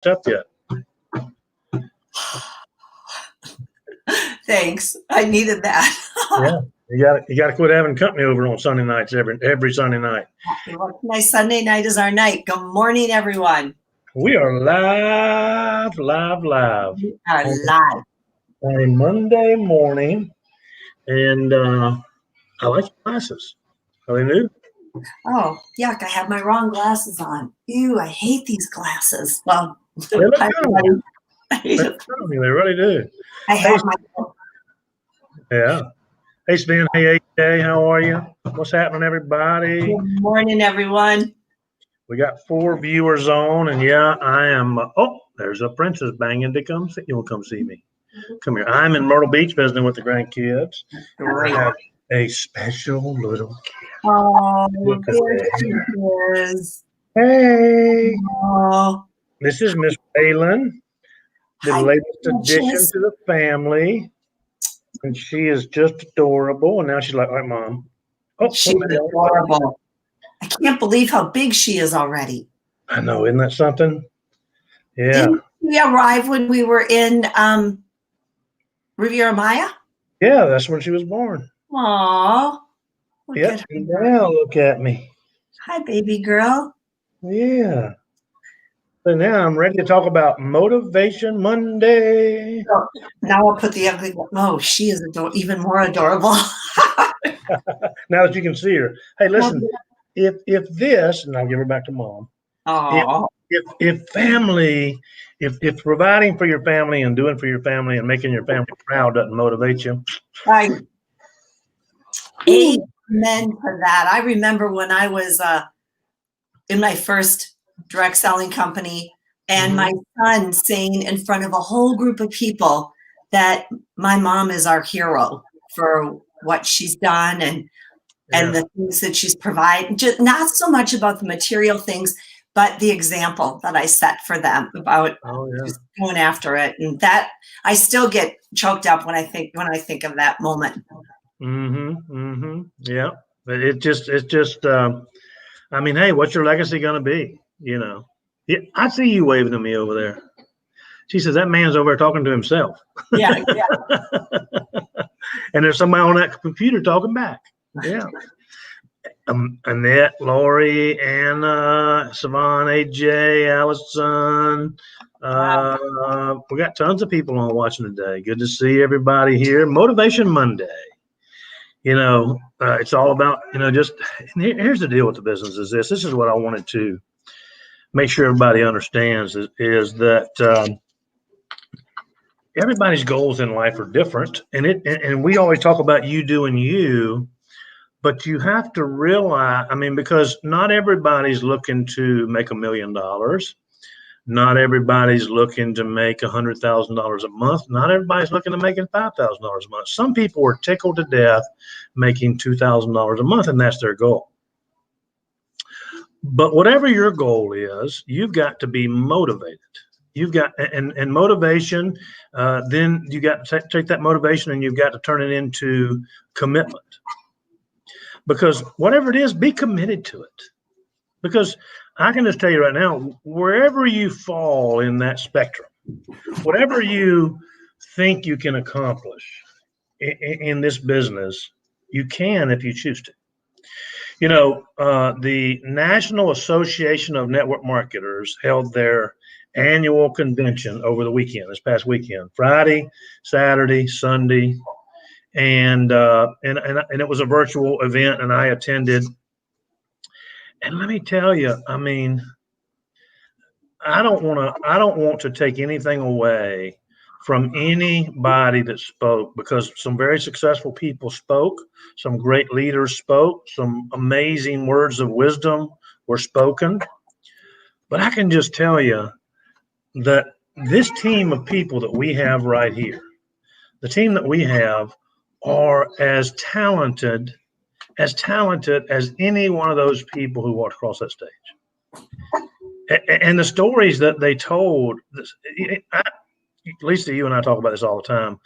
up yet. Thanks. I needed that. Yeah, you got to quit having company over on Sunday nights every Sunday night. My Sunday night is our night. Good morning, everyone. We are live. We are live on a Monday morning, and I like your glasses. Are they new? Oh, yuck! I have my wrong glasses on. Ew! I hate these glasses. Well, they look good. They really do. I have my. Yeah. Hey, Sven. Hey, AJ. How are you? What's happening, everybody? Good morning, everyone. We got 4 viewers on, and yeah, I am. Oh, there's a princess banging to come see. You'll come see me. Come here. I'm in Myrtle Beach visiting with the grandkids. Great. I have a special little kid. Oh, there she is. Hey. Oh. This is Miss Phelan, the latest addition to the family. And she is just adorable. And now she's like, all right, Mom. Oh, she's adorable. I can't believe how big she is already. I know. Isn't that something? Yeah. Didn't we arrive when we were in Riviera Maya? Yeah, that's when she was born. Aww. Yep. Now look at me. Hi, baby girl. Yeah. So now I'm ready to talk about Motivation Monday. So now I'll put the ugly. Oh, she is even more adorable. Now that you can see her. Hey, listen. If this, and I'll give her back to Mom. If family, if providing for your family and doing for your family and making your family proud doesn't motivate you. Right. Amen for that. I remember when I was in my first direct selling company and my son saying in front of a whole group of people that my mom is our hero for what she's done and the things that she's provided, just not so much about the material things, but the example that I set for them about just going after it. And that I still get choked up when I think of that moment. Yeah. It's just, I mean, hey, what's your legacy going to be? You know, yeah, I see you waving to me over there. She says, that man's over there talking to himself. Yeah. And there's somebody on that computer talking back. Yeah. Annette, Lori, Anna, Savon, AJ, Allison. We got tons of people on watching today. Good to see everybody here. Motivation Monday. You know, it's all about, just here's the deal with the business is this. This is what I wanted to make sure everybody understands is that everybody's goals in life are different. And we always talk about you doing you. But you have to realize, because not everybody's looking to make $1 million. Not everybody's looking to make $100,000 a month. Not everybody's looking to making $5,000 a month. Some people are tickled to death making $2,000 a month, and that's their goal. But whatever your goal is, you've got to be motivated. You've got and motivation. Then you got to take that motivation and you've got to turn it into commitment. Because whatever it is, be committed to it. Because I can just tell you right now, wherever you fall in that spectrum, whatever you think you can accomplish in this business, you can if you choose to. The National Association of Network Marketers held their annual convention over the weekend, this past weekend, Friday, Saturday, Sunday. And it was a virtual event, and I attended. And let me tell you, I don't want to take anything away from anybody that spoke, because some very successful people spoke, some great leaders spoke, some amazing words of wisdom were spoken. But I can just tell you that this team of people that we have right here, the team that we have, are as talented as any one of those people who walked across that stage. And the stories that they told, Lisa, you and I talk about this all the time.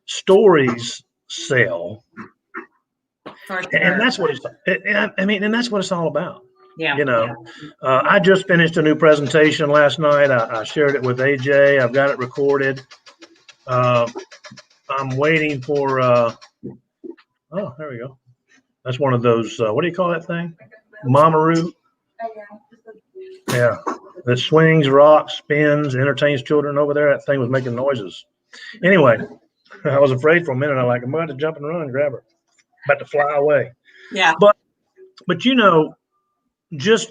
Stories sell. And that's what it's, and that's what it's all about. Yeah. You know, I just finished a new presentation last night. I shared it with AJ. I've got it recorded. I'm waiting for, oh, there we go. That's one of those, what do you call that thing? Mamaroo? Yeah. That swings, rocks, spins, entertains children over there. That thing was making noises. Anyway, I was afraid for a minute. I'm about to jump and run and grab her. About to fly away. Yeah. But you know, it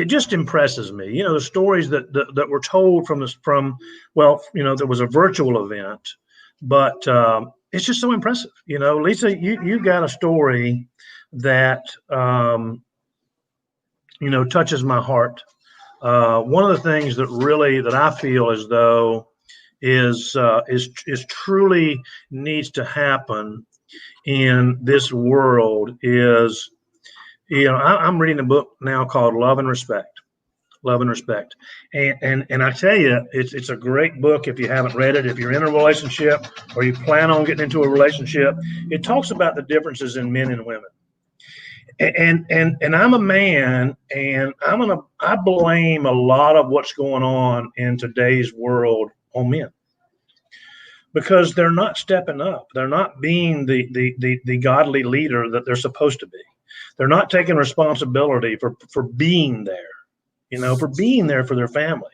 just impresses me. You know, the stories that were told well, you know, there was a virtual event, but it's just so impressive. You know, Lisa, you got a story that you know, touches my heart. One of the things that I feel as though is truly needs to happen in this world is, you know, I'm reading a book now called Love and Respect. Love and Respect. And I tell you, it's a great book if you haven't read it. If you're in a relationship or you plan on getting into a relationship, it talks about the differences in men and women. And I'm a man, and I blame a lot of what's going on in today's world on men, because they're not stepping up. They're not being the godly leader that they're supposed to be. They're not taking responsibility for being there, you know, for being there for their family,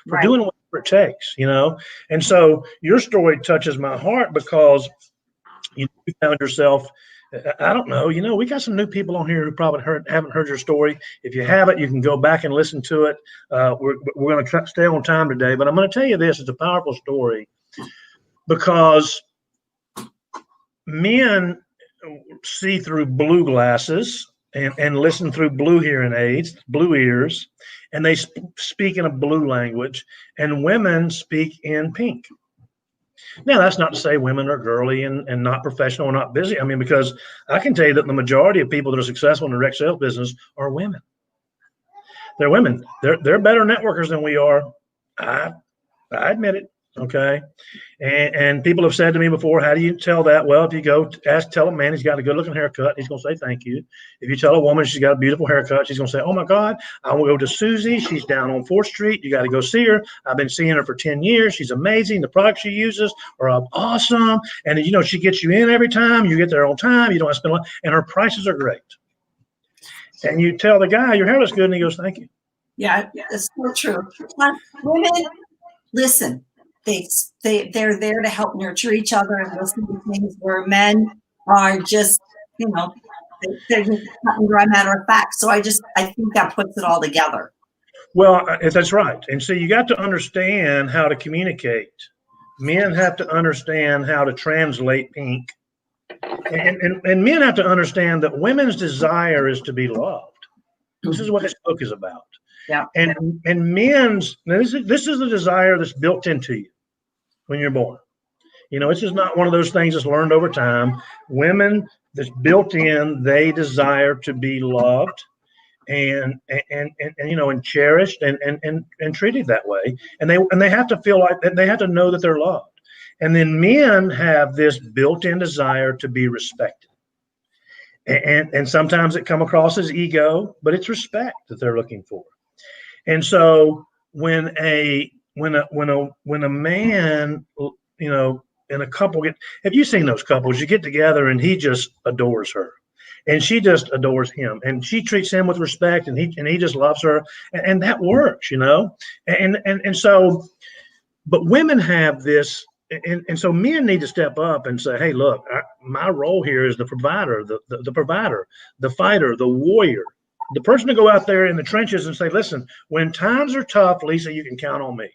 for Right. doing whatever it takes, you know. And so your story touches my heart because you found yourself, I don't know, you know, we got some new people on here who probably haven't heard your story. If you haven't, you can go back and listen to it. We're going to stay on time today, but I'm going to tell you this. It's a powerful story because men see through blue glasses and listen through blue hearing aids, blue ears, and they speak in a blue language, and women speak in pink. Now, that's not to say women are girly and not professional or not busy. I mean, because I can tell you that the majority of people that are successful in the direct sales business are women. They're women. They're better networkers than we are. I admit it. Okay. And people have said to me before, how do you tell that? Well, if you tell a man he's got a good looking haircut, he's going to say thank you. If you tell a woman she's got a beautiful haircut, she's going to say, oh my God, I will go to Susie. She's down on 4th Street. You got to go see her. I've been seeing her for 10 years. She's amazing. The products she uses are awesome. And you know, she gets you in every time. You get there on time. You don't have to spend a lot. And her prices are great. And you tell the guy your hair looks good, and he goes, thank you. Yeah, it's so true. Women, listen. They're there to help nurture each other and listen to things where men are just, you know, they're just a matter of fact. So I think that puts it all together. Well, that's right. And so you got to understand how to communicate. Men have to understand how to translate pink. And men have to understand that women's desire is to be loved. This is what this book is about. Yeah. And men's, now this is the desire that's built into you when you're born. You know, this is not one of those things that's learned over time. Women, that's built in, they desire to be loved and you know, and cherished and treated that way. And they have to feel like that, they have to know that they're loved. And then men have this built-in desire to be respected. And sometimes it come across as ego, but it's respect that they're looking for. And so when a man, you know, and a couple have you seen those couples? You get together and he just adores her, and she just adores him, and she treats him with respect, and he just loves her, and that works, you know. And so, but women have this. And so men need to step up and say, hey, look, my role here is the provider, the provider, the fighter, the warrior, the person to go out there in the trenches and say, listen, when times are tough, Lisa, you can count on me.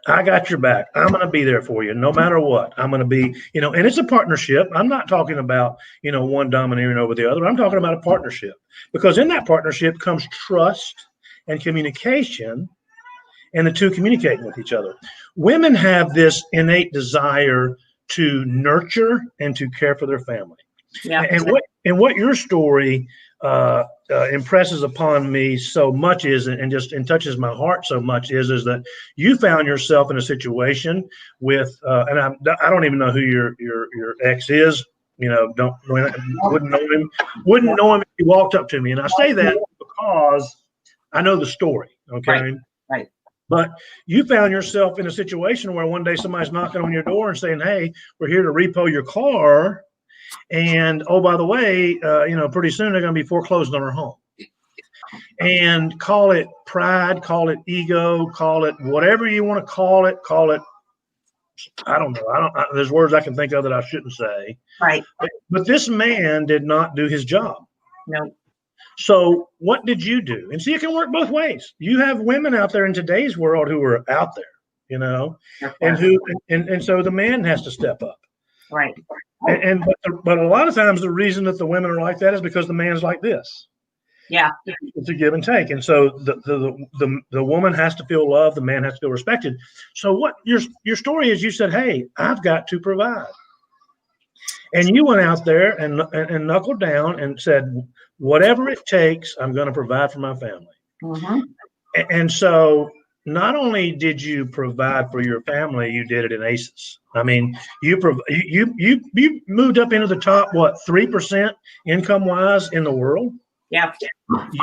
I got your back. I'm going to be there for you no matter what. I'm going to be, you know, and it's a partnership. I'm not talking about, you know, one domineering over the other. I'm talking about a partnership, because in that partnership comes trust and communication, and the two communicating with each other. Women have this innate desire to nurture and to care for their family. Yeah. And what your story impresses upon me so much is, and touches my heart so much is that you found yourself in a situation with, and I don't even know who your ex is, wouldn't know him if he walked up to me. And I say that because I know the story. Okay. Right. But you found yourself in a situation where one day somebody's knocking on your door and saying, "Hey, we're here to repo your car. And oh, by the way, pretty soon they're going to be foreclosed on our home." And call it pride, call it ego, call it whatever you want to call it. I don't know. There's words I can think of that I shouldn't say. Right. But this man did not do his job. No. So what did you do? And see, it can work both ways. You have women out there in today's world who are out there, and so the man has to step up. Right. But a lot of times the reason that the women are like that is because the man's like this. Yeah. It's a give and take. And so the woman has to feel loved, the man has to feel respected. So what your story is, you said, "Hey, I've got to provide." And you went out there and knuckled down and said, "Whatever it takes, I'm going to provide for my family." Mm-hmm. And so not only did you provide for your family, you did it in ACES. I mean, you moved up into the top, 3% income wise in the world. Yeah.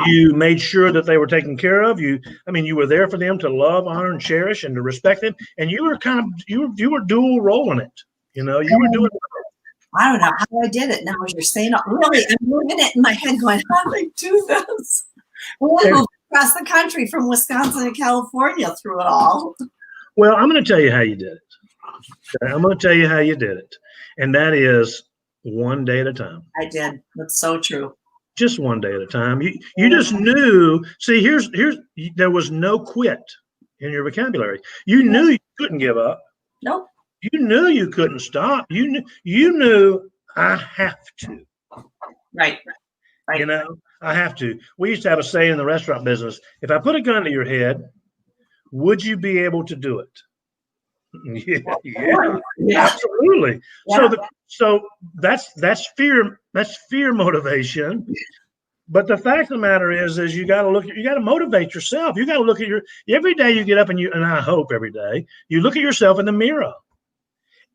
You made sure that they were taken care of. You were there for them to love, honor, and cherish, and to respect them. And you were you were dual rolling it. You were doing. I don't know how I did it. Now, as you're saying, really, I'm moving it in my head, going, "How did I do this?" We moved across the country from Wisconsin to California through it all. Well, I'm going to tell you how you did it. Okay? I'm going to tell you how you did it, and that is one day at a time. I did. That's so true. Just one day at a time. You just knew. See, here's there was no quit in your vocabulary. You knew you couldn't give up. Nope. You knew you couldn't stop. You knew I have to. Right. I have to. We used to have a saying in the restaurant business: if I put a gun to your head, would you be able to do it? Yeah, absolutely. Yeah. So that's fear. That's fear motivation. But the fact of the matter is you got to motivate yourself. You got to look at every day you get up and I hope every day you look at yourself in the mirror.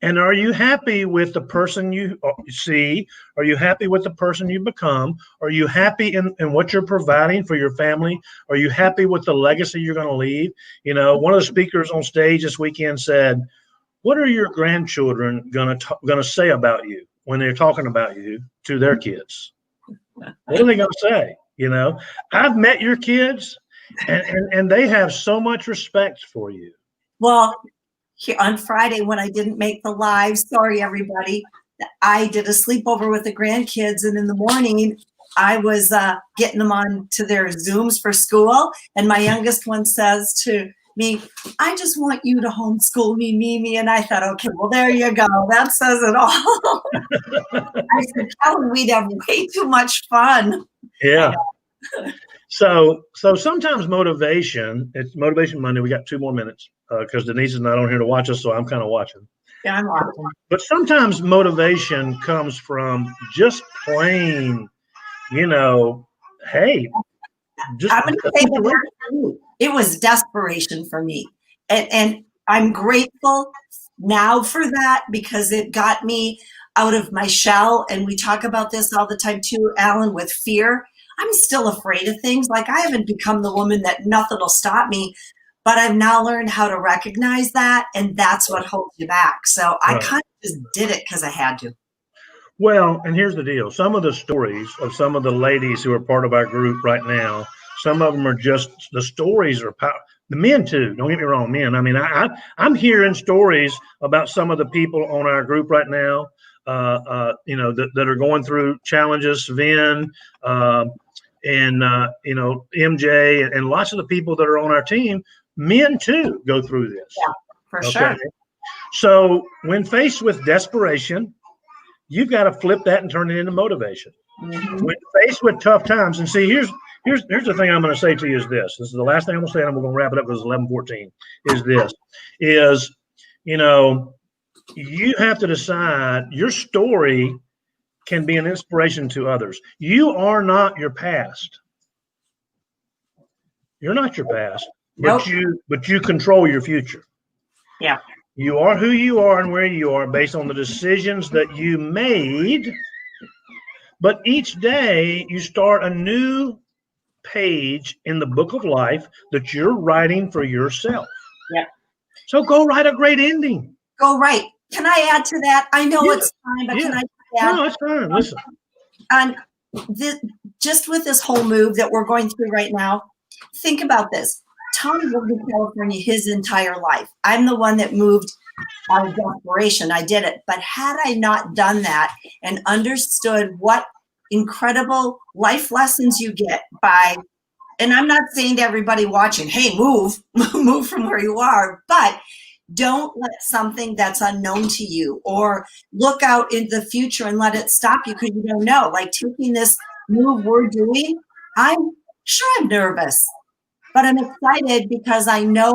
And are you happy with the person you see? Are you happy with the person you become? Are you happy in what you're providing for your family? Are you happy with the legacy you're going to leave? One of the speakers on stage this weekend said, "What are your grandchildren going to say about you when they're talking about you to their kids? What are they going to say?" I've met your kids, and they have so much respect for you. Well, here on Friday when I didn't make the live, sorry everybody, I did a sleepover with the grandkids, and in the morning I was getting them on to their Zooms for school, and my youngest one says to me, "I just want you to homeschool me, Mimi." And I thought, okay, well, there you go. That says it all. I said, "Helen, we'd have way too much fun." Yeah. So sometimes motivation, it's Motivation Monday. We got 2 more minutes because Denise is not on here to watch us, so I'm kind of watching. Yeah, I'm watching. But sometimes motivation comes from just plain, hey, just I'm going to say the word for me. It was desperation for me. And I'm grateful now for that because it got me out of my shell. And we talk about this all the time too, Alan, with fear. I'm still afraid of things. Like I haven't become the woman that nothing will stop me, but I've now learned how to recognize that. And that's what holds you back. So I kind of just did it because I had to. Well, and here's the deal. Some of the stories of some of the ladies who are part of our group right now, some of them are just, the stories are powerful. The men too, don't get me wrong, men. I mean, I'm hearing stories about some of the people on our group right now, that are going through challenges, Vin, and MJ, and lots of the people that are on our team, men too go through this. Yeah, for sure. So when faced with desperation, you've got to flip that and turn it into motivation. Mm-hmm. When faced with tough times, and see, here's the thing I'm going to say to you is this. This is the last thing I'm going to say, and we're going to wrap it up because it's 11:14. You have to decide your story can be an inspiration to others. You are not your past. You're not your past, but you control your future. Yeah. You are who you are and where you are based on the decisions that you made. But each day you start a new page in the book of life that you're writing for yourself. Yeah. So go write a great ending. Go right. Can I add to that? I know Yeah. it's time, but Yeah. can I add? No, it's fine. Listen. And just with this whole move that we're going through right now, think about this. Tom lived in California his entire life. I'm the one that moved out of desperation. I did it. But had I not done that and understood what incredible life lessons you get by, and I'm not saying to everybody watching, hey, move from where you are, but don't let something that's unknown to you or look out in the future and let it stop you because you don't know. Like taking this move we're doing, I'm sure I'm nervous, but I'm excited because I know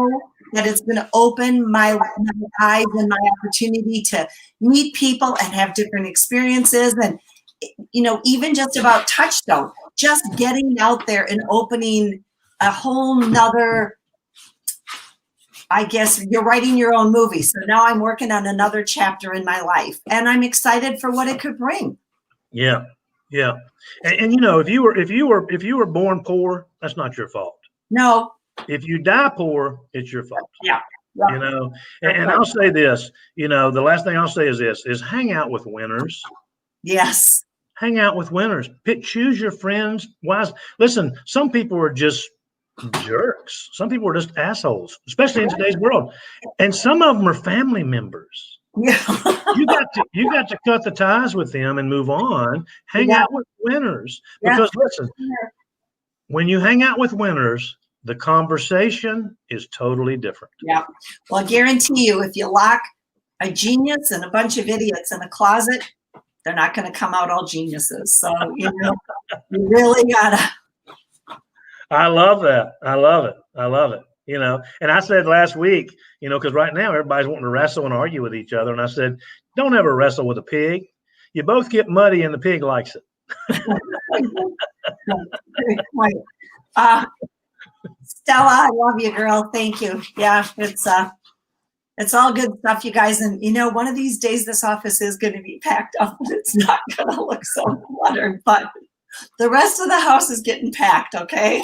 that it's going to open my eyes and my opportunity to meet people and have different experiences. And, you know, even just about Touchstone, just getting out there and opening a whole nother, I guess you're writing your own movie. So now I'm working on another chapter in my life and I'm excited for what it could bring. Yeah. Yeah. And you know, if you were born poor, that's not your fault. No. If you die poor, it's your fault. Yeah. You know, and I'll say this, you know, the last thing I'll say is this, is hang out with winners. Yes. Hang out with winners. Choose your friends wise. Listen, some people are just jerks. Some people are just assholes, especially in today's world. And some of them are family members. Yeah. You got to cut the ties with them and move on. Hang out with winners. Because listen, when you hang out with winners, the conversation is totally different. Yeah. Well, I guarantee you, if you lock a genius and a bunch of idiots in a closet, they're not going to come out all geniuses. So, you know, you really gotta. I love that. I love it. I love it. You know, and I said last week, you know, because right now everybody's wanting to wrestle and argue with each other. And I said, don't ever wrestle with a pig. You both get muddy and the pig likes it. Stella, I love you, girl. Thank you. Yeah, it's all good stuff, you guys. And you know, one of these days this office is going to be packed up and it's not going to look so cluttered, but the rest of the house is getting packed. Okay.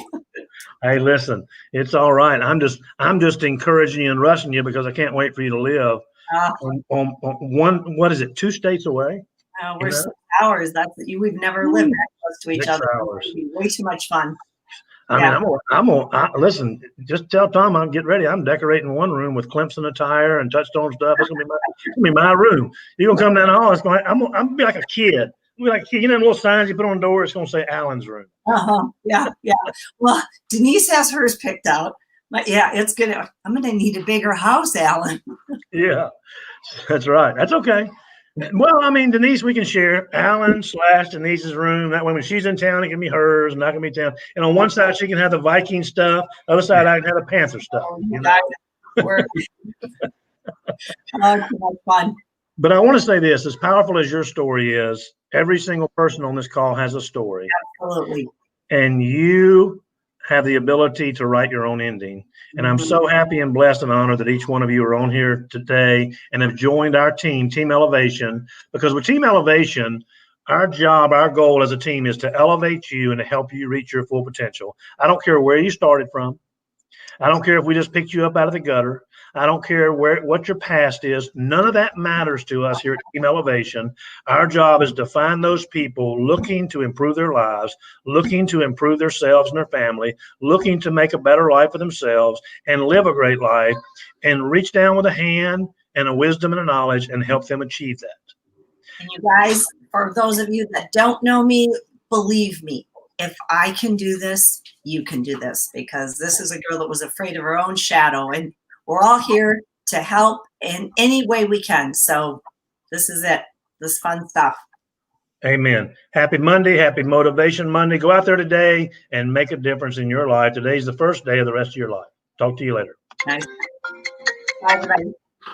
Hey, listen, it's all right. I'm just encouraging you and rushing you because I can't wait for you to live on one, what is it, 2 states away? We're 6 hours. We've never lived that close to each 6 other. hours. It'll be way too much fun. I mean, I'm gonna listen. Just tell Tom I'm getting ready. I'm decorating one room with Clemson attire and Touchstone stuff. It's gonna be my room. You're gonna come down the hall. I'm gonna be like a kid. You know, little signs you put on the door. It's gonna say Alan's room. Yeah. Well, Denise has hers picked out. But yeah, I'm gonna need a bigger house, Alan. Yeah, that's right. That's okay. Well, I mean, Denise, we can share Alan / Denise's room. That way, when she's in town, it can be hers, and I can be in town. And on one side, she can have the Viking stuff. The other side, I can have the Panther stuff. You know? Fun. But I want to say this: as powerful as your story is, every single person on this call has a story. Absolutely. And you have the ability to write your own ending. And I'm so happy and blessed and honored that each one of you are on here today and have joined our team, Team Elevation, because with Team Elevation, our job, our goal as a team is to elevate you and to help you reach your full potential. I don't care where you started from. I don't care if we just picked you up out of the gutter. I don't care what your past is. None of that matters to us here at Team Elevation. Our job is to find those people looking to improve their lives, looking to improve themselves and their family, looking to make a better life for themselves and live a great life, and reach down with a hand and a wisdom and a knowledge and help them achieve that. And you guys, for those of you that don't know me, believe me, if I can do this, you can do this, because this is a girl that was afraid of her own shadow, and we're all here to help in any way we can. So this is it. This fun stuff. Amen. Happy Monday. Happy Motivation Monday. Go out there today and make a difference in your life. Today's the first day of the rest of your life. Talk to you later. Nice. Bye, everybody.